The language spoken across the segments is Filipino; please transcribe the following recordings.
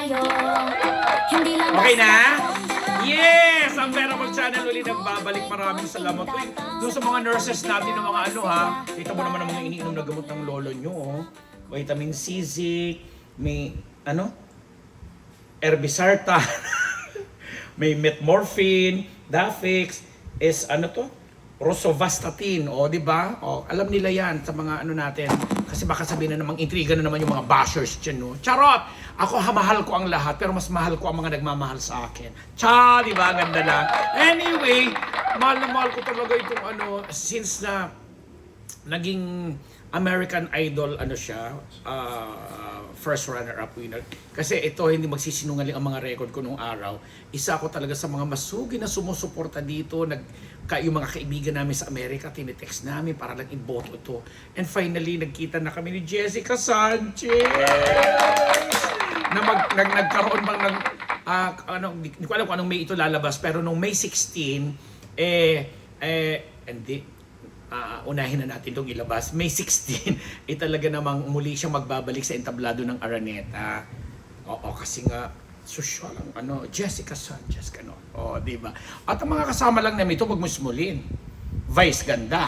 tayo. Hindi lang Okay na? basta- Yes! Ang Verable Channel ulit nagbabalik. Maraming salamat. Uy, doon sa mga nurses natin ng mga ano ha, kita mo naman ang mga iniinom na gamot ng lolo nyo. Oh. Vitamin C, zinc, may ano? Herbisartan, may metmorphine, Dafix, is ano to? Rosuvastatin, o di ba? O, alam nila yan sa mga ano natin. Kasi baka sabihin na namang intriga na naman yung mga bashers dyan, no? Charot! Ako, mahal ko ang lahat, pero mas mahal ko ang mga nagmamahal sa akin. Cha, di ba? Ganda lang. Anyway, mahal na mahal ko talaga itong ano, since na naging American Idol, ano siya, first runner-up winner. Kasi ito, hindi magsisinungaling ang mga record ko nung araw. Isa ako talaga sa mga masugi na sumusuporta dito. Yung mga kaibigan namin sa Amerika, tinitext namin para lang iboto ito. And finally, nagkita na kami ni Jessica Sanchez! Nagkaroon bang ng, hindi ko alam kung anong May ito lalabas, pero nung May 16, hindi, unahin na natin itong ilabas. May 16, talaga namang muli siyang magbabalik sa entablado ng Araneta. Oo, kasi nga, social ang Jessica Sanchez, gano'n. O, di ba? At ang mga kasama lang namin ito, magmusmulin. Vice Ganda,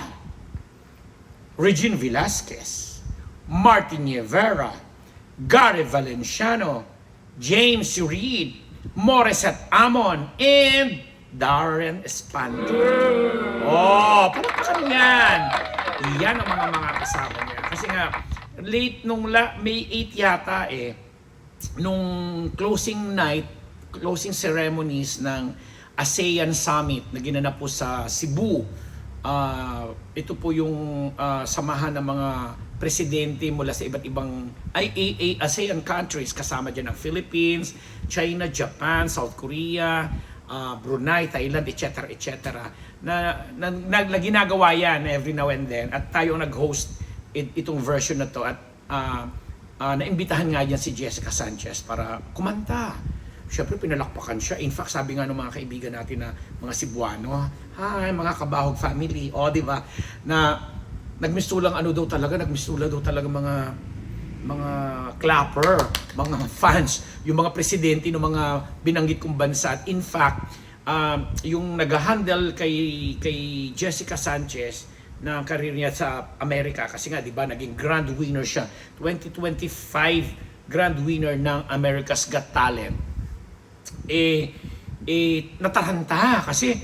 Regine Velasquez, Martin Rivera, Gary Valenciano, James Reid, Morissette Amon, and Darren Espanto. Oh, palakpakan yan. Yan ang mga kasama niya. Kasi nga, late nung May 8 yata nung closing night, closing ceremonies ng ASEAN Summit na ginanap po sa Cebu. Ito po yung samahan ng mga presidente mula sa iba't ibang ASEAN countries. Kasama dyan ang Philippines, China, Japan, South Korea, Brunei, Thailand, etc. na ginagawa yan every now and then. At tayo ang nag-host itong version na to. At naimbitahan nga dyan si Jessica Sanchez para kumanta. Siyempre, pinalakpakan siya. In fact, sabi nga ng mga kaibigan natin na mga Cebuano, hi, mga Kabahog family. O, di ba? Na nagmistulang nagmistula daw talaga mga clapper, mga fans, yung mga presidente ng mga binanggit kong bansa. At in fact, yung nag-handle kay Jessica Sanchez na career niya sa Amerika, kasi nga, di ba, naging grand winner siya. 2025 grand winner ng America's Got Talent. Nataranta kasi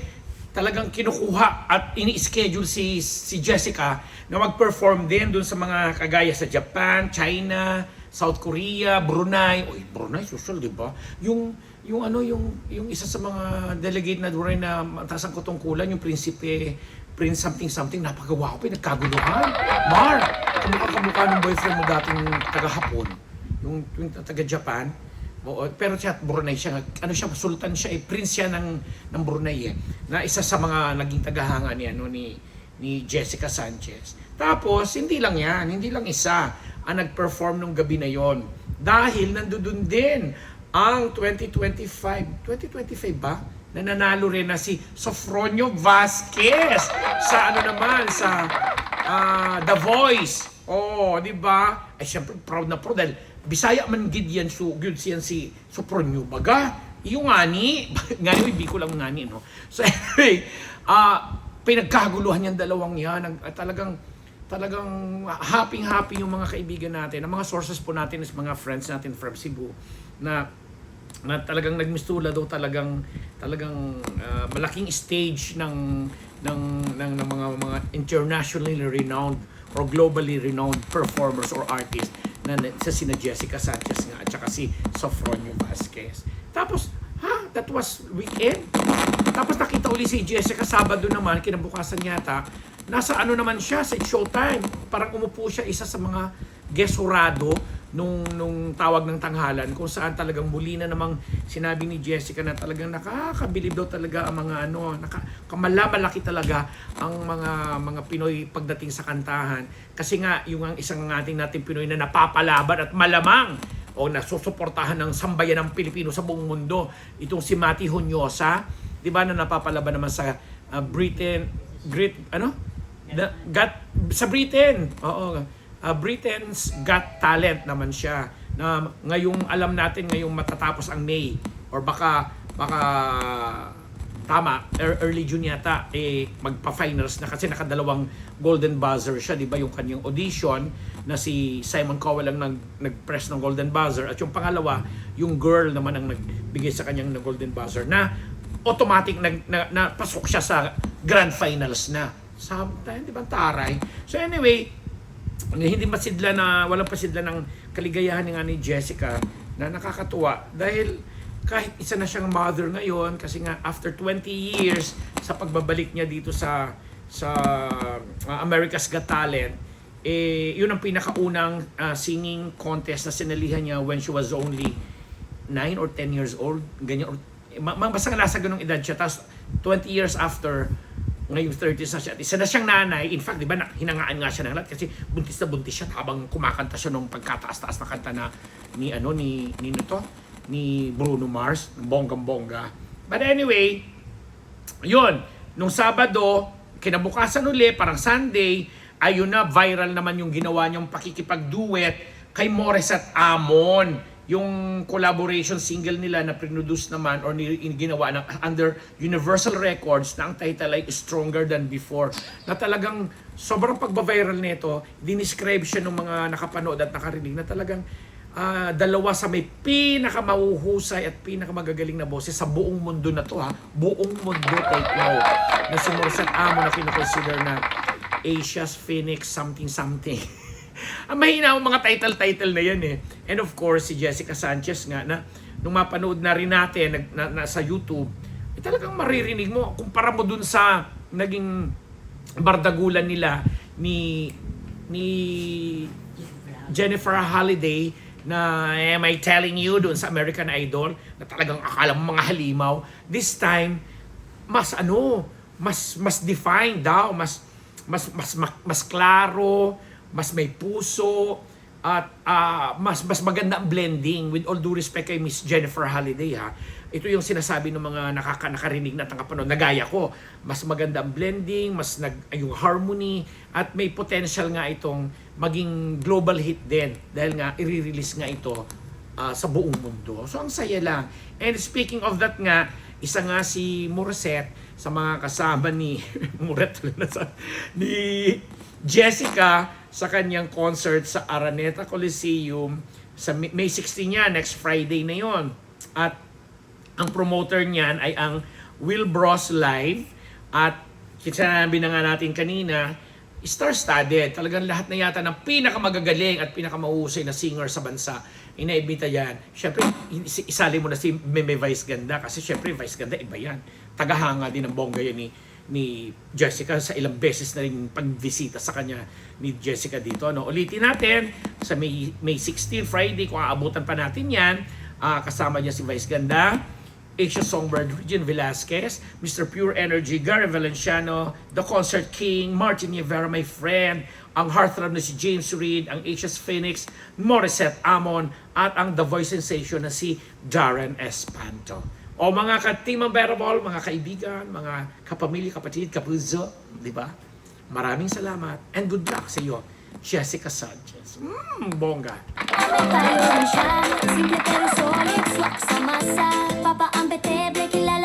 talagang kinukuha at ini-schedule si Jessica na mag-perform din dun sa mga kagaya sa Japan, China, South Korea, Brunei. Oy, Brunei social, di ba? Yung isa sa mga delegate na Brunei na mataas ang kutungkulan, yung Prince something, napagawa ko, nagkaguluhan. Mar, kamukha ng boyfriend mo dating taga-Hapon, yung taga-Japan. Pero siya, Brunei siya, sultan siya, prince siya ng Brunei na isa sa mga naging tagahanga niya, ni Jessica Sanchez. Tapos, hindi lang isa ang nag-perform nung gabi na yon. Dahil nandoon din ang 2025 ba? Na nanalo rin na si Sofronio Vasquez sa The Voice. Oh, di ba? Ay, syempre, proud na proud dahil Bisaya man gid yan si Sofronio baga. Yung ngani hindi ko lang ngani, no? So anyway, pinagkaguluhan yung dalawang yan. Talagang happy yung mga kaibigan natin. Ang mga sources po natin is mga friends natin from Cebu na talagang nagmistula daw talagang malaking stage ng mga internationally renowned or globally renowned performers or artists na sa sina Jessica Sanchez nga at saka si Sofronio Vasquez. Tapos, that was weekend. Tapos nakita uli si Jessica Sabado naman, kinabukasan yata, nasa naman siya sa Showtime. Parang umupo siya isa sa mga guest jurado nung tawag ng tanghalan, kung saan talagang muli na namang sinabi ni Jessica na talagang nakakabilib daw talaga ang mga malaki talaga ang mga Pinoy pagdating sa kantahan. Kasi nga yung ang isang nating Pinoy na napapalaban at malamang o nasusuportahan ng sambayan ng Pilipino sa buong mundo, itong si Mati Honyosa, di ba, na napapalaban naman sa Britain, sa Britain, Britain's Got Talent naman siya. na ngayong alam natin ngayong matatapos ang May or baka tama, early June yata, magpa-finals na kasi nakadalawang Golden Buzzer siya, di ba? Yung kanyang audition na si Simon Cowell ang nag-press ng Golden Buzzer at yung pangalawa, yung girl naman ang nagbigay sa kanyang ng Golden Buzzer na automatic na pasok siya sa Grand Finals na. Sometimes, di ba? Taray. So anyway, hindi masidla walang pasidla ng kaligayahan nga ni Jessica na nakakatuwa dahil kahit isa na siyang mother ngayon kasi nga after 20 years sa pagbabalik niya dito sa America's Got Talent, yun ang pinakaunang singing contest na sinalihan niya when she was only 9 or 10 years old, ganyan, basta nga nasa ganung edad siya. Tapos 20 years after, ngayong 30s na siya, at isa na siyang nanay. In fact, di ba, hinangaan nga siya ng lahat kasi buntis na buntis siya habang kumakanta siya nung pagkataas-taas na kanta na ni Bruno Mars, bonggang-bongga. But anyway, yun, nung Sabado, kinabukasan uli, parang Sunday, ayun na, viral naman yung ginawa niyong pakikipag-duet kay Morissette Amon. Yung collaboration single nila na produce naman or ginawa under Universal Records na ang title ay Stronger Than Before. Na talagang sobrang pagba-viral nito, dinescribe siya ng mga nakapanood at nakarinig na talagang dalawa sa may pinakamahuhusay at pinakamagagaling na boses sa buong mundo na to, ha. Buong mundo, take note. Na si Morissette Amon na kinoconsider na Asia's Phoenix something. Ang mahina ang mga title na yan eh. And of course, si Jessica Sanchez nga na nung mapanood na rin natin sa YouTube, talagang maririnig mo, kumpara mo dun sa naging bardagulan nila ni Jennifer Holiday na am I telling you doon sa American Idol na talagang akala mo mga halimaw. This time, mas defined daw, mas klaro, mas may puso, at mas maganda ang blending. With all due respect kay Miss Jennifer Holiday, ha. Ito yung sinasabi ng mga nakarinig na tagapanood, nagaya ko. Mas maganda ang blending, yung harmony, at may potential nga itong maging global hit din dahil nga i-release nga ito sa buong mundo. So ang saya lang. And speaking of that nga, isa nga si Morissette sa mga kasama ni ni Jessica sa kanyang concert sa Araneta Coliseum sa May 16 niya, next Friday na yon. At ang promoter niyan ay ang Will Bros Live at sinabi na nga natin kanina, star-studded. Talagang lahat na yata ng pinakamagagaling at pinakamahusay na singer sa bansa inaibita yan. Siyempre, isali mo na si Meme Vice Ganda kasi siyempre Vice Ganda iba yan. Tagahanga din ng bongga yan ni Jessica sa ilang beses na rin pagbisita sa kanya ni Jessica dito. No? Ulitin natin sa May 16, Friday, kung aabutan pa natin yan, kasama niya si Vice Ganda, Asia Songbird, Regine Velasquez, Mr. Pure Energy, Gary Valenciano, The Concert King, Martin Rivera, my friend, ang heartthrob na si James Reid, ang Asia's Phoenix, Morissette Amon, at ang The Voice Sensation na si Darren Espanto. O mga ka-team unbearable, mga kaibigan, mga kapamilya, kapatid, kapuso, di ba? Maraming salamat and good luck sa iyo, Jessica Sanchez. Bongga. Tayo rin siya, simple pero solid, swak sa masa. Papa ang betebre, kilala